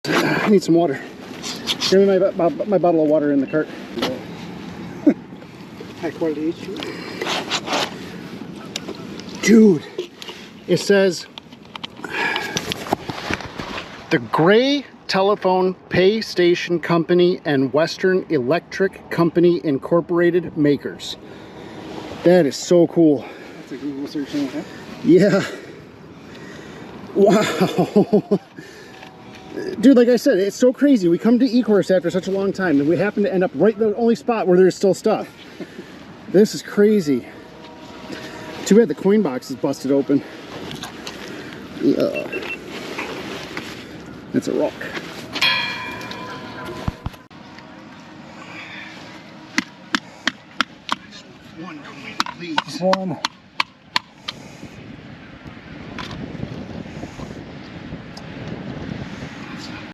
I need some water. Give me my bottle of water in the cart. High quality issue. Dude, it says the Gray Telephone Pay Station Company and Western Electric Company Incorporated makers. That is so cool. That's a Google search thing, huh? Yeah. Wow. Dude, like I said, it's so crazy. We come to E-Course after such a long time, and we happen to end up right in the only spot where there's still stuff. This is crazy. Too bad the coin box is busted open. Yeah. It's a rock. One coin, please. One.